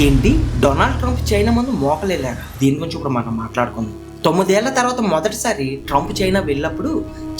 ఏంటి Donald Trump China ముందు మోకలేలాగా? దీని గురించి ఇప్పుడు మనం మాట్లాడుకుందాం. 9 ఏళ్ల తర్వాత మొదటిసారి ట్రంప్ చైనా వెళ్ళినప్పుడు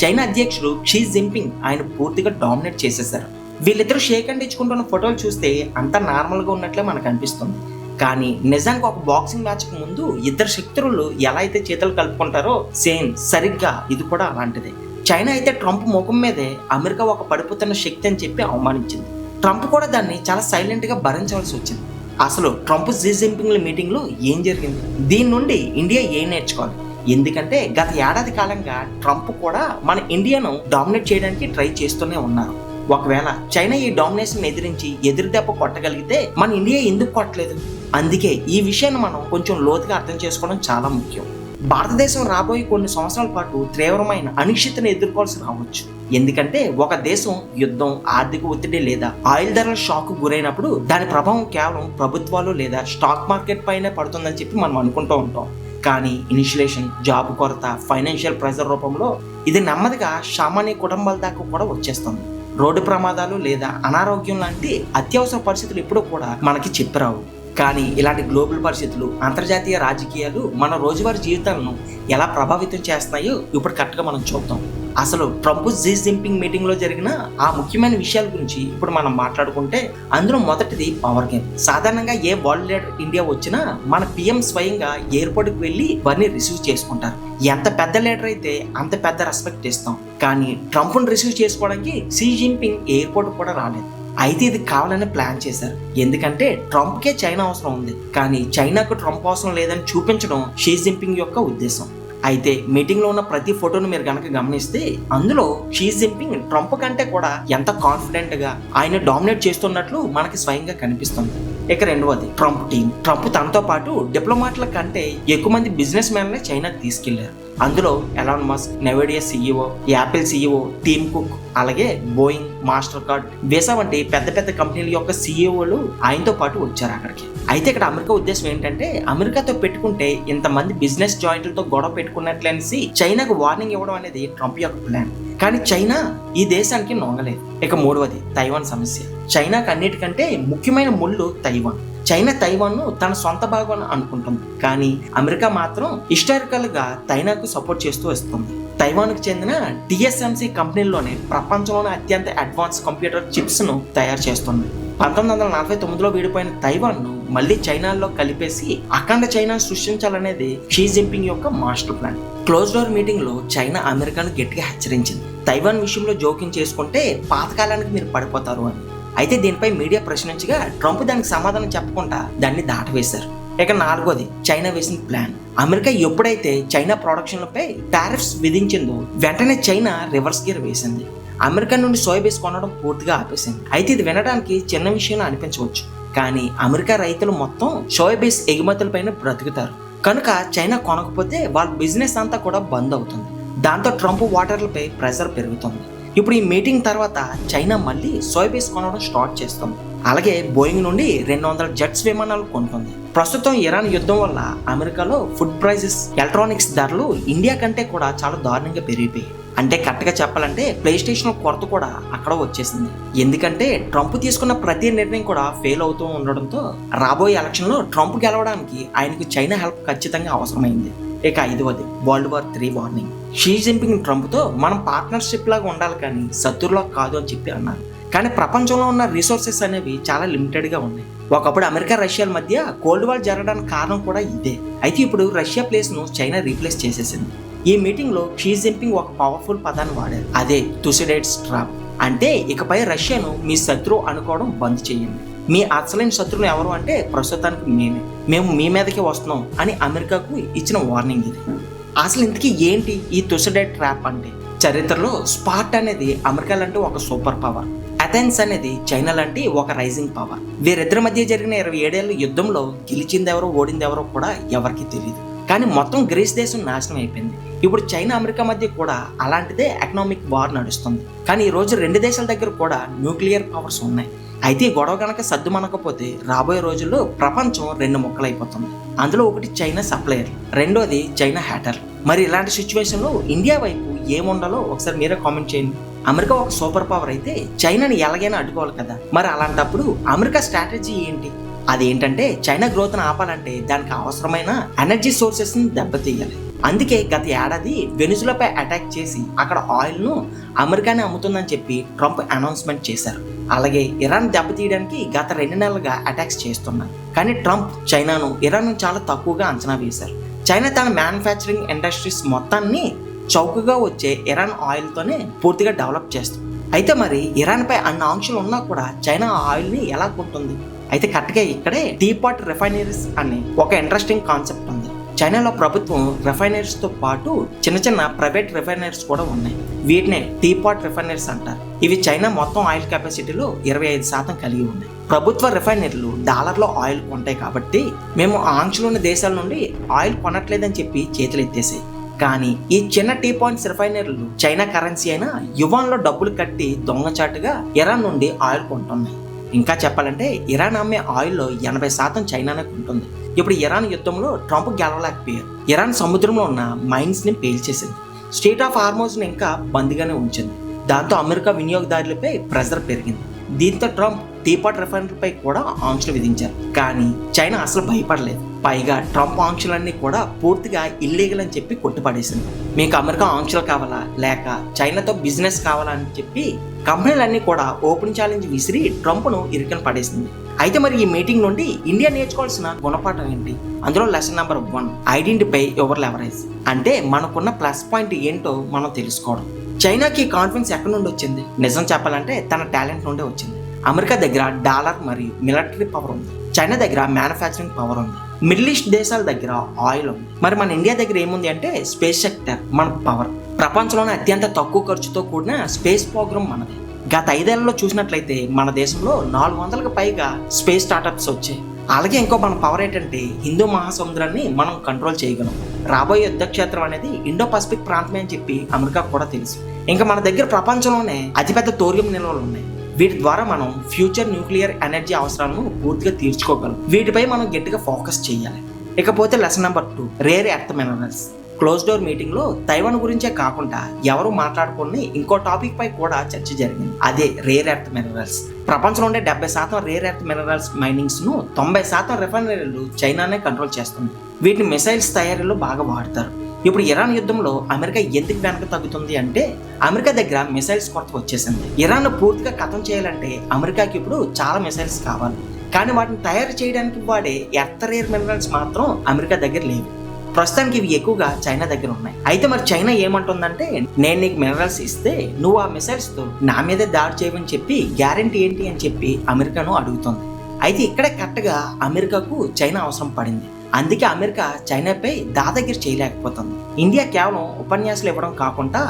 చైనా అధ్యక్షుడు షీ జిన్పింగ్ ఆయన పూర్తిగా డామినేట్ చేసేశారు. వీళ్ళిద్దరూ షేక్ హ్యాండ్ ఇచ్చుకుంటున్న ఫోటోలు చూస్తే అంతా నార్మల్గా ఉన్నట్లే మనకు అనిపిస్తుంది. కానీ నిజానికి ఒక బాక్సింగ్ మ్యాచ్కి ముందు ఇద్దరు శక్తులు ఎలా అయితే చేతులు కలుపుకుంటారో సేమ్ సరిగ్గా ఇది కూడా అలాంటిదే. చైనా అయితే ట్రంప్ ముఖం మీదే అమెరికా ఒక పడిపోతున్న శక్తి అని చెప్పి అవమానించింది. ట్రంప్ కూడా దాన్ని చాలా సైలెంట్గా భరించవలసి వచ్చింది. అసలు ట్రంప్ షీ జిన్పింగ్ల మీటింగ్లో ఏం జరిగింది? దీని నుండి ఇండియా ఏం నేర్చుకోవాలి? ఎందుకంటే గత ఏడాది కాలంగా ట్రంప్ కూడా మన ఇండియాను డామినేట్ చేయడానికి ట్రై చేస్తూనే ఉన్నారు. ఒకవేళ చైనా ఈ డామినేషన్ ఎదిరించి ఎదురు దెబ్బ కొట్టగలిగితే మన ఇండియా ఎందుకు కొట్టలేదు? అందుకే ఈ విషయాన్ని మనం కొంచెం లోతుగా అర్థం చేసుకోవడం చాలా ముఖ్యం. భారతదేశం రాబోయే కొన్ని సంవత్సరాల పాటు తీవ్రమైన అనిశ్చితను ఎదుర్కోవాల్సి రావచ్చు. ఎందుకంటే ఒక దేశం యుద్ధం, ఆర్థిక ఒత్తిడి లేదా ఆయిల్ ధరల షాక్ గురైనప్పుడు దాని ప్రభావం కేవలం ప్రభుత్వాలు లేదా స్టాక్ మార్కెట్ పైనే పడుతుందని చెప్పి మనం అనుకుంటూ ఉంటాం. కానీ ఇన్ఫ్లేషన్, జాబ్ కొరత, ఫైనాన్షియల్ ప్రెజర్ రూపంలో ఇది నెమ్మదిగా సామాన్య కుటుంబాల దాకా కూడా వచ్చేస్తుంది. రోడ్డు ప్రమాదాలు లేదా అనారోగ్యం లాంటి అత్యవసర పరిస్థితులు ఎప్పుడూ కూడా మనకి చెప్పిరావు. కానీ ఇలాంటి గ్లోబల్ పరిస్థితులు, అంతర్జాతీయ రాజకీయాలు మన రోజువారీ జీవితాలను ఎలా ప్రభావితం చేస్తున్నాయో ఇప్పుడు కరెక్ట్గా మనం చూద్దాం. అసలు ట్రంప్ షీ జిన్పింగ్ మీటింగ్లో జరిగిన ఆ ముఖ్యమైన విషయాల గురించి ఇప్పుడు మనం మాట్లాడుకుంటే అందులో మొదటిది పవర్ గేమ్. సాధారణంగా ఏ వరల్డ్ లీడర్ ఇండియా వచ్చినా మన పిఎం స్వయంగా ఎయిర్పోర్ట్కి వెళ్ళి వారిని రిసీవ్ చేసుకుంటారు. ఎంత పెద్ద లీడర్ అయితే అంత పెద్ద రెస్పెక్ట్ ఇస్తాం. కానీ ట్రంప్ను రిసీవ్ చేసుకోవడానికి షీ జిన్పింగ్ ఎయిర్పోర్ట్ కూడా రాలేదు. అయితే ఇది కావాలని ప్లాన్ చేశారు. ఎందుకంటే ట్రంప్కే చైనా అవసరం ఉంది, కానీ చైనాకు ట్రంప్ అవసరం లేదని చూపించడం షీ జిన్పింగ్ యొక్క ఉద్దేశం. అయితే మీటింగ్లో ఉన్న ప్రతి ఫోటోను మీరు కనుక గమనిస్తే అందులో షీ జిన్పింగ్ ట్రంప్ కంటే కూడా ఎంత కాన్ఫిడెంట్గా ఆయన డామినేట్ చేస్తున్నట్లు మనకి స్వయంగా కనిపిస్తుంది. ఇక రెండవది ట్రంప్ టీం. ట్రంప్ తనతో పాటు డిప్లొమాట్ల కంటే ఎక్కువ మంది బిజినెస్ మ్యాన్లే చైనాకి తీసుకెళ్లారు. అందులో Elon Musk, Nvidia CEO, Apple CEO, Tim Cook, అలాగే బోయింగ్, మాస్టర్ కార్డ్, వీసా వంటి పెద్ద పెద్ద కంపెనీల యొక్క సీఈఓలు ఆయనతో పాటు వచ్చారు అక్కడికి. అయితే ఇక్కడ అమెరికా ఉద్దేశం ఏంటంటే అమెరికాతో పెట్టుకుంటే ఇంతమంది బిజినెస్ జాయింట్లతో గొడవ పెట్టుకున్నట్లనేసి చైనాకు వార్నింగ్ ఇవ్వడం అనేది ట్రంప్ యొక్క ప్లాన్. కానీ చైనా ఈ దేశానికి నొంగలేదు. ఇక మూడవది తైవాన్ సమస్య. చైనాకు అన్నిటికంటే ముఖ్యమైన ముళ్ళు తైవాన్. చైనా తైవాన్ను తన సొంత భాగం అనుకుంటుంది, కానీ అమెరికా మాత్రం హిస్టారికల్ గా చైనాకు సపోర్ట్ చేస్తూ వస్తుంది. తైవాన్కు చెందిన TSMC కంపెనీల్లోనే ప్రపంచంలోనే అత్యంత అడ్వాన్స్ కంప్యూటర్ చిప్స్ ను తయారు చేస్తుంది. 1949లో విడిపోయిన తైవాన్ను మళ్ళీ చైనాలో కలిపేసి అఖండ చైనా సృష్టించాలనేది షీ జిన్పింగ్ యొక్క master plan. Close door meeting లో చైనా అమెరికాను గట్టిగా హెచ్చరించింది, తైవాన్ విషయంలో జోక్యం చేసుకుంటే పాతకాలానికి మీరు పడిపోతారు అని. అయితే దీనిపై మీడియా ప్రశ్నించగా ట్రంప్ దానికి సమాధానం చెప్పకుండా దాన్ని దాటవేశారు. ఇక నాలుగోది చైనా వేసిన ప్లాన్. అమెరికా ఎప్పుడైతే చైనా ప్రొడక్షన్లపై టారిఫ్స్ విధించిందో వెంటనే చైనా రివర్స్ గేర్ వేసింది. అమెరికా నుండి సోయాబీన్స్ కొనడం పూర్తిగా ఆపేసింది. అయితే ఇది వినడానికి చిన్న విషయంలో అనిపించవచ్చు, కానీ అమెరికా రైతులు మొత్తం సోయాబీన్స్ ఎగుమతులపైన బ్రతుకుతారు. కనుక చైనా కొనకపోతే వాళ్ళ బిజినెస్ అంతా కూడా బంద్ అవుతుంది. దాంతో ట్రంప్ వాటర్లపై ప్రెషర్ పెరుగుతుంది. ఇప్పుడు ఈ మీటింగ్ తర్వాత చైనా మళ్ళీ సోయాబీన్స్ కొనడం స్టార్ట్ చేస్తుంది. అలాగే బోయింగ్ నుండి 200 జెట్స్ విమానాలు కొంటుంది. ప్రస్తుతం ఇరాన్ యుద్ధం వల్ల అమెరికాలో ఫుడ్ ప్రైజెస్, ఎలక్ట్రానిక్స్ ధరలు ఇండియా కంటే కూడా చాలా దారుణంగా పెరిగిపోయాయి. అంటే కరెక్ట్గా చెప్పాలంటే ప్లే స్టేషన్ కొరత కూడా అక్కడ వచ్చేసింది. ఎందుకంటే ట్రంప్ తీసుకున్న ప్రతి నిర్ణయం కూడా ఫెయిల్ అవుతూ ఉండడంతో రాబోయే ఎలక్షన్లో ట్రంప్ గెలవడానికి ఆయనకు చైనా హెల్ప్ ఖచ్చితంగా అవసరమైంది. ఇక ఐదవది world war 3 warning. Xi Jinping ట్రంప్తో మనం పార్ట్నర్షిప్ లాగా ఉండాలి కానీ శత్రువులా కాదు అని చెప్పి అన్నారు. కానీ ప్రపంచంలో ఉన్న రిసోర్సెస్ అనేవి చాలా లిమిటెడ్గా ఉన్నాయి. ఒకప్పుడు అమెరికా, రష్యాల మధ్య కోల్డ్ వార్ జరగడానికి కారణం కూడా ఇదే. అయితే ఇప్పుడు రష్యా ప్లేస్ను చైనా రీప్లేస్ చేసేసింది. ఈ మీటింగ్లో షీ జిన్పింగ్ ఒక పవర్ఫుల్ పదాన్ని వాడారు, అదే తుసిడైట్స్ ట్రాప్. అంటే ఇకపై రష్యాను మీ శత్రువు అనుకోవడం బంద్ చేయండి. మీ అసలైన శత్రువులు ఎవరు అంటే ప్రస్తుతానికి మేము మీ మీదకే వస్తున్నాం అని అమెరికాకు ఇచ్చిన వార్నింగ్ ఇది. అసలు ఇంతకీ ఏంటి ఈ తుసిడైట్ ట్రాప్ అంటే? చరిత్రలో స్పార్ట్ అనేది అమెరికా లాంటి ఒక సూపర్ పవర్, అథెన్స్ అనేది చైనా లాంటి ఒక రైజింగ్ పవర్. వీరిద్దరి మధ్య జరిగిన 27 ఏళ్ల యుద్ధంలో గెలిచిందెవరో ఓడిందెవరో కూడా ఎవరికి తెలియదు. కానీ మొత్తం గ్రీస్ దేశం నాశనం అయిపోయింది. ఇప్పుడు చైనా, అమెరికా మధ్య కూడా అలాంటిదే ఎకనామిక్ వార్ నడుస్తుంది. కానీ ఈ రోజు రెండు దేశాల దగ్గర కూడా న్యూక్లియర్ పవర్స్ ఉన్నాయి. అయితే ఈ గొడవ కనుక సర్దుమనకపోతే రాబోయే రోజుల్లో ప్రపంచం 2 ముక్కలైపోతుంది. అందులో ఒకటి చైనా సప్లయర్, రెండోది చైనా హ్యాటర్. మరి ఇలాంటి సిచ్యువేషన్లో ఇండియా వైపు ఏముండాలో ఒకసారి మీరే కామెంట్ చేయండి. అమెరికా ఒక సూపర్ పవర్ అయితే చైనాని ఎలాగైనా అడ్డుకోవాలి కదా, మరి అలాంటప్పుడు అమెరికా స్ట్రాటజీ ఏంటి? అదేంటంటే చైనా గ్రోత్ను ఆపాలంటే దానికి అవసరమైన ఎనర్జీ సోర్సెస్ని దెబ్బతీయాలి. అందుకే గత ఏడాది వెనిజులాపై అటాక్ చేసి అక్కడ ఆయిల్ను అమెరికానే అమ్ముతుందని చెప్పి ట్రంప్ అనౌన్స్మెంట్ చేశారు. అలాగే ఇరాన్ దెబ్బతీయడానికి గత 2 నెలలుగా అటాక్స్ చేస్తున్నారు. కానీ ట్రంప్ చైనాను, ఇరాన్ చాలా తక్కువగా అంచనా వేశారు. చైనా తన మ్యానుఫ్యాక్చరింగ్ ఇండస్ట్రీస్ మొత్తాన్ని చౌకగా వచ్చే ఇరాన్ ఆయిల్తోనే పూర్తిగా డెవలప్ చేస్తుంది. అయితే మరి ఇరాన్పై అన్ని ఆంక్షలు ఉన్నా కూడా చైనా ఆయిల్ని ఎలా కొంటుంది? అయితే కరెక్ట్గా ఇక్కడే టీపాట్ రిఫైనరీస్ అనే ఒక ఇంట్రెస్టింగ్ కాన్సెప్ట్ ఉంది. చైనాలో ప్రభుత్వం రిఫైనరీస్ తో పాటు చిన్న చిన్న ప్రైవేట్ రిఫైనరీస్ కూడా ఉన్నాయి. వీటినే టీపాట్ రిఫైనరీస్ అంటారు. ఇవి చైనా మొత్తం ఆయిల్ కెపాసిటీలో 25% కలిగి ఉన్నాయి. ప్రభుత్వ రిఫైనరీలు డాలర్లో ఆయిల్ కొంటాయి కాబట్టి మేము ఆంక్షలున్న దేశాల నుండి ఆయిల్ కొనట్లేదని చెప్పి చేతులు ఎత్తేసాయి. కానీ ఈ చిన్న టీ పాయింట్స్ రిఫైనరీలు చైనా కరెన్సీ అయిన యువాన్లో డబ్బులు కట్టి దొంగచాటుగా ఇరాన్ నుండి ఆయిల్ కొంటున్నాయి. ఇంకా చెప్పాలంటే ఇరాన్ అమ్మే ఆయిల్లో 80% చైనానే కొంటుంది. ఇప్పుడు ఇరాన్ యుద్ధంలో ట్రంప్ గెలవలేకపోయారు. ఇరాన్ సముద్రంలో ఉన్న మైన్స్ ని పేల్చేసింది. స్ట్రెయిట్ ఆఫ్ హార్మోజ్ ని ఇంకా బందీగానే ఉంచింది. దాంతో అమెరికా వినియోగదారులపై ప్రెషర్ పెరిగింది. దీంతో ట్రంప్ టీపాట్ రిఫైనరీపై కూడా ఆంక్షలు విధించారు. కానీ చైనా అసలు భయపడలేదు. పైగా ట్రంప్ ఆంక్షలన్నీ కూడా పూర్తిగా ఇల్లీగల్ అని చెప్పి కొట్టిపడేసింది. మీకు అమెరికా ఆంక్షలు కావాలా లేక చైనాతో బిజినెస్ కావాలా అని చెప్పి కంపెనీలన్నీ కూడా ఓపెన్ ఛాలెంజ్ విసిరి ట్రంప్ను ఇరుకన పడేసింది. అయితే మరి ఈ మీటింగ్ నుండి ఇండియా నేర్చుకోవాల్సిన గుణపాఠం ఏంటి? అందులో lesson number 1, identify your leverage. అంటే మనకున్న ప్లస్ పాయింట్ ఏంటో మనం తెలుసుకోవడం. చైనాకి కాన్ఫిడెన్స్ ఎక్కడి నుండి వచ్చింది? నిజం చెప్పాలంటే తన టాలెంట్ నుండే వచ్చింది. అమెరికా దగ్గర డాలర్ మరియు మిలిటరీ పవర్ ఉంది. చైనా దగ్గర మ్యానుఫ్యాక్చరింగ్ పవర్ ఉంది. మిడిల్ ఈస్ట్ దేశాల దగ్గర ఆయిల్ ఉంది. మరి మన ఇండియా దగ్గర ఏముంది అంటే స్పేస్ సెక్టర్, మన పవర్. ప్రపంచంలోనే అత్యంత తక్కువ ఖర్చుతో కూడిన స్పేస్ ప్రోగ్రామ్ మనది. గత 5 ఏళ్లలో చూసినట్లయితే మన దేశంలో 400కు పైగా స్పేస్ స్టార్టప్స్ వచ్చాయి. అలాగే ఇంకో మన పవర్ ఏంటంటే హిందూ మహాసముద్రాన్ని మనం కంట్రోల్ చేయగలం. రాబోయే యుద్ధ క్షేత్రం అనేది ఇండో పసిఫిక్ ప్రాంతమే అని చెప్పి అమెరికా కూడా తెలుసు. ఇంకా మన దగ్గర ప్రపంచంలోనే అతిపెద్ద తోరియం నిల్వలు ఉన్నాయి. వీటి ద్వారా మనం ఫ్యూచర్ న్యూక్లియర్ ఎనర్జీ అవసరాలను పూర్తిగా తీర్చుకోగలం. వీటిపై మనం గట్టిగా ఫోకస్ చేయాలి. ఇకపోతే lesson number 2, rare earth minerals. Close door meeting లో తైవాన్ గురించే కాకుండా ఎవరు మాట్లాడుకుని ఇంకో టాపిక్ పై కూడా చర్చ జరిగింది. అదే రేర్ ఎర్త్ మినరల్స్. ప్రపంచంలో ఉండే 70% రేర్ ఎర్త్ మినరల్స్ మైనింగ్స్ ను 90% రిఫైనరీలు చైనానే కంట్రోల్ చేస్తుంది. వీటిని మిసైల్స్ తయారీలో బాగా వాడతారు. ఇప్పుడు ఇరాన్ యుద్ధంలో అమెరికా ఎందుకు వెనక తగ్గుతుంది అంటే అమెరికా దగ్గర మిసైల్స్ కొరత వచ్చేసింది. ఇరాన్ పూర్తిగా ఖతం చేయాలంటే అమెరికాకి ఇప్పుడు చాలా మిసైల్స్ కావాలి. కానీ వాటిని తయారు చేయడానికి వాడే ఎర్త్ రేర్ మినరల్స్ మాత్రం అమెరికా దగ్గర లేవు. ప్రస్తుతానికి ఇవి ఎక్కువగా చైనా దగ్గర ఉన్నాయి. అయితే మరి చైనా ఏమంటుందంటే నేను నీకు మినరల్స్ ఇస్తే నువ్వు ఆ మిసైల్స్ తో నా మీదే దాడి చేయమని చెప్పి గ్యారెంటీ ఏంటి అని చెప్పి అమెరికాను అడుగుతుంది. అయితే ఇక్కడే కరెక్ట్గా అమెరికాకు చైనా అవసరం పడింది. అందుకే అమెరికా చైనాపై దాదాగిరి చేయలేకపోతుంది. ఇండియా కేవలం ఉపన్యాసాలు ఇవ్వడం కాకుండా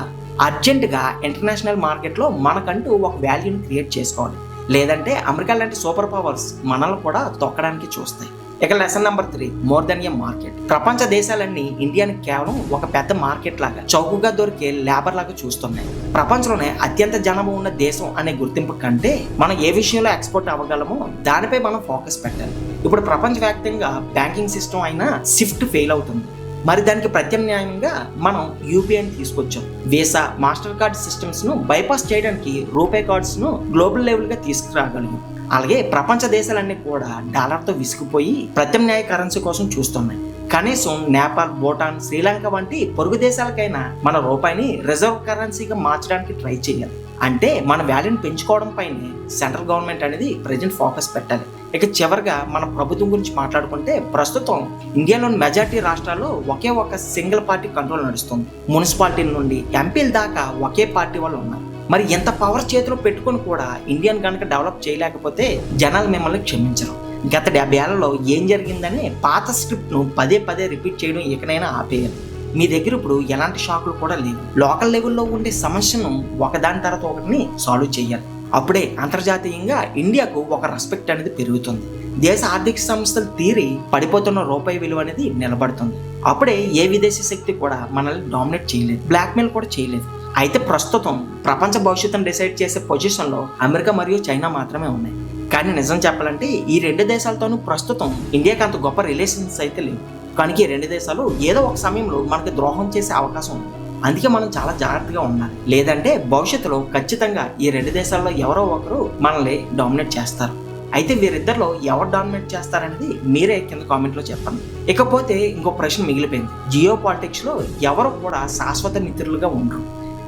అర్జెంటుగా ఇంటర్నేషనల్ మార్కెట్లో మనకంటూ ఒక వాల్యూని క్రియేట్ చేసుకోవాలి. లేదంటే అమెరికా లాంటి సూపర్ పవర్స్ మనల్ని కూడా తొక్కడానికి చూస్తాయి. ఇక లెసన్ నెంబర్ 3, మోర్ దెన్ ఏ మార్కెట్. ప్రపంచ దేశాలన్నీ ఇండియాని కేవలం ఒక పెద్ద మార్కెట్ లాగా, చౌకగా దొరికే లేబర్ లాగా చూస్తున్నాయి. ప్రపంచంలోనే అత్యంత జనాభా ఉన్న దేశం అనే గుర్తింపు కంటే మనం ఏ విషయంలో ఎక్స్పోర్ట్ అవ్వగలమో దానిపై మనం ఫోకస్ పెట్టాలి. ఇప్పుడు ప్రపంచవ్యాప్తంగా బ్యాంకింగ్ సిస్టమ్ అయినా స్విఫ్ట్ ఫెయిల్ అవుతుంది. మరి దానికి ప్రత్యామ్నాయంగా మనం యూపీఐని తీసుకొచ్చాం. వీసా, మాస్టర్ కార్డ్ సిస్టమ్స్ ను బైపాస్ చేయడానికి రూపే కార్డ్స్ ను గ్లోబల్ లెవెల్ గా తీసుకురాగలిగాం. అలాగే ప్రపంచ దేశాలన్నీ కూడా డాలర్తో విసిగిపోయి ప్రత్యామ్నాయ కరెన్సీ కోసం చూస్తున్నాయి. కనీసం నేపాల్, భూటాన్, శ్రీలంక వంటి పొరుగు దేశాలకైనా మన రూపాయిని రిజర్వ్ కరెన్సీగా మార్చడానికి ట్రై చేయాలి. అంటే మన వాల్యూని పెంచుకోవడం పైనే సెంట్రల్ గవర్నమెంట్ అనేది ప్రజెంట్ ఫోకస్ పెట్టాలి. ఇక చివరిగా మన ప్రభుత్వం గురించి మాట్లాడుకుంటే ప్రస్తుతం ఇండియాలోని మెజారిటీ రాష్ట్రాల్లో ఒకే ఒక సింగిల్ పార్టీ కంట్రోల్ నడుస్తుంది. మున్సిపాలిటీల నుండి ఎంపీల దాకా ఒకే పార్టీ వాళ్ళు ఉన్నారు. మరి ఎంత పవర్ చేతిలో పెట్టుకొని కూడా ఇండియాని కనుక డెవలప్ చేయలేకపోతే జనాలు మిమ్మల్ని క్షమించరు. గత 70 ఏళ్లలో ఏం జరిగిందని పాత స్క్రిప్ట్ను పదే పదే రిపీట్ చేయడం ఎక్కడైనా ఆపేయాలి. మీ దగ్గర ఇప్పుడు ఎలాంటి షాకులు కూడా లేవు. లోకల్ లెవెల్లో ఉండే సమస్యను ఒకదాని తర్వాత ఒకటిని సాల్వ్ చేయాలి. అప్పుడే అంతర్జాతీయంగా ఇండియాకు ఒక రెస్పెక్ట్ అనేది పెరుగుతుంది. దేశ ఆర్థిక సంస్థలు తీరి పడిపోతున్న రూపాయి విలువ అనేది నిలబడుతుంది. అప్పుడే ఏ విదేశీ శక్తి కూడా మనల్ని డామినేట్ చేయలేదు, బ్లాక్మెయిల్ కూడా చేయలేదు. అయితే ప్రస్తుతం ప్రపంచ భవిష్యత్తును డిసైడ్ చేసే పొజిషన్లో అమెరికా మరియు చైనా మాత్రమే ఉన్నాయి. కానీ నిజం చెప్పాలంటే ఈ 2 దేశాలతోనూ ప్రస్తుతం ఇండియాకి అంత గొప్ప రిలేషన్స్ అయితే లేవు. కనుక ఈ 2 దేశాలు ఏదో ఒక సమయంలో మనకి ద్రోహం చేసే అవకాశం ఉంది. అందుకే మనం చాలా జాగ్రత్తగా ఉండాలి. లేదంటే భవిష్యత్తులో ఖచ్చితంగా ఈ 2 దేశాల్లో ఎవరో ఒకరు మనల్ని డామినేట్ చేస్తారు. అయితే వీరిద్దరిలో ఎవరు డామినేట్ చేస్తారనేది మీరే కింద కామెంట్లో చెప్పండి. ఇకపోతే ఇంకో ప్రశ్న మిగిలిపోయింది. జియో పాలిటిక్స్లో ఎవరు కూడా శాశ్వత మిత్రులుగా ఉండరు.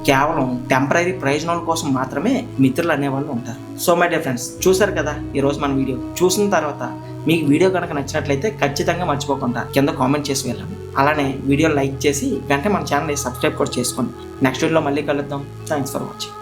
కేవలం టెంపరీ ప్రయోజనాల కోసం మాత్రమే మిత్రులు అనేవాళ్ళు ఉంటారు. సో మై డియర్ ఫ్రెండ్స్, చూసారు కదా ఈరోజు మన వీడియో. చూసిన తర్వాత మీకు వీడియో కనుక నచ్చినట్లయితే ఖచ్చితంగా మర్చిపోకుండా కింద కామెంట్ చేసి వెళ్ళండి. అలానే వీడియో లైక్ చేసి వెంటనే మన ఛానల్ని సబ్స్క్రైబ్ కూడా చేసుకోండి. నెక్స్ట్ వీడియోలో మళ్ళీ కలుద్దాం. Thanks for watching.